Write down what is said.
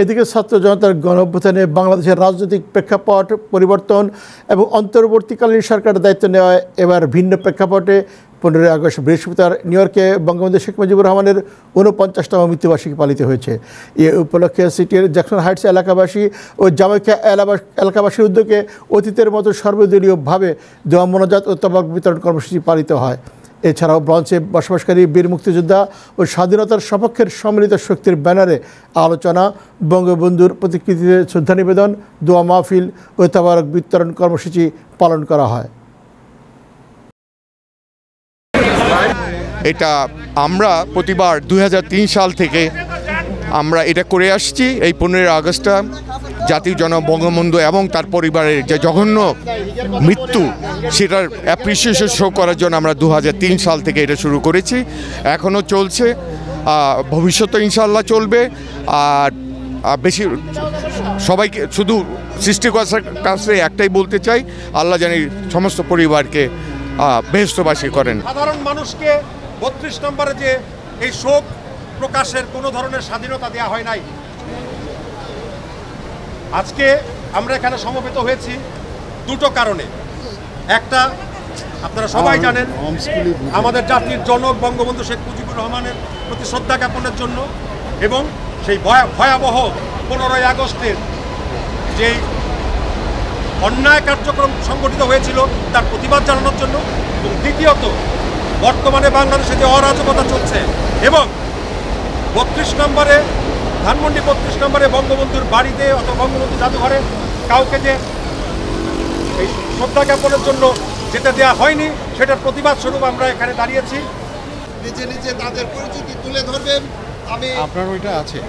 এদিকে ছাত্র জনতার গণঅভ্যুত্থানে বাংলাদেশের রাজনৈতিক প্রেক্ষাপট পরিবর্তন এবং অন্তর্বর্তীকালীন সরকারের দায়িত্ব নেওয়ায় এবার ভিন্ন প্রেক্ষাপটে 15 আগস্ট বৃহস্পতিবার নিউ ইয়র্কে বঙ্গবন্ধু শেখ মুজিবুর রহমানের 49তম মৃত্যুবার্ষিকী পালিত হয়েছে। এ উপলক্ষে সিটির জ্যাকসন হাইটস এলাকাবাসী ও জামাইকা এলাকাবাসীর উদ্যোগে অতীতের মতো সর্বদলীয়ভাবে দোয়া মোনাজাত ও তবাক বিতরণ কর্মসূচি পালিত হয়। এছাড়াও ব্রঞ্চে বসবাসকারী বীর মুক্তিযোদ্ধা ও স্বাধীনতার সপক্ষের সম্মিলিত শক্তির ব্যানারে আলোচনা, বঙ্গবন্ধুর প্রতিকৃতিতে শ্রদ্ধা নিবেদন, দোয়া মাহফিল ও তবারক বিতরণ কর্মসূচি পালন করা হয়। এটা আমরা প্রতিবার 2003 সাল থেকে আমরা এটা করে আসছি। এই 15 আগস্টটা জাতির জনক বঙ্গবন্ধু এবং তার পরিবারের যে জঘন্য মৃত্যু সেটার অ্যাপ্রিসিয়েশন শো করার জন্য আমরা 2003 সাল থেকে এটা শুরু করেছি, এখনও চলছে, ভবিষ্যতে ইনশাল্লাহ চলবে। আর বেশি সবাইকে শুধু সৃষ্টিকর্তার কাছে একটাই বলতে চাই, আল্লাহ জানি সমস্ত পরিবারকে বেহেশতবাসী করেন। সাধারণ মানুষকে 32 নম্বরে যে এই শোক প্রকাশের কোনো ধরনের স্বাধীনতা দেওয়া হয় নাই। আজকে আমরা এখানে সমবেত হয়েছি দুটো কারণে। একটা, আপনারা সবাই জানেন, আমাদের জাতির জনক বঙ্গবন্ধু শেখ মুজিবুর রহমানের প্রতি শ্রদ্ধা জ্ঞাপনের জন্য এবং সেই ভয়াবহ 15 আগস্টের যেই অন্যায় কার্যক্রম সংগঠিত হয়েছিল তার প্রতিবাদ জানানোর জন্য, এবং দ্বিতীয়ত বর্তমানে বাংলাদেশে যে অরাজকতা চলছে এবং 32 নম্বরে ধানমন্ডি 32 নম্বরে বঙ্গবন্ধুর বাড়িতে অথবা বঙ্গবন্ধু জাদুঘরে কাউকে যে এই শ্রদ্ধা জ্ঞাপনের জন্য যেতে দেওয়া হয়নি, সেটার প্রতিবাদ স্বরূপ আমরা এখানে দাঁড়িয়েছি। নিজে নিজে তাদের পরিচিতি তুলে ধরবেন। আমি আপনার ওইটা আছে।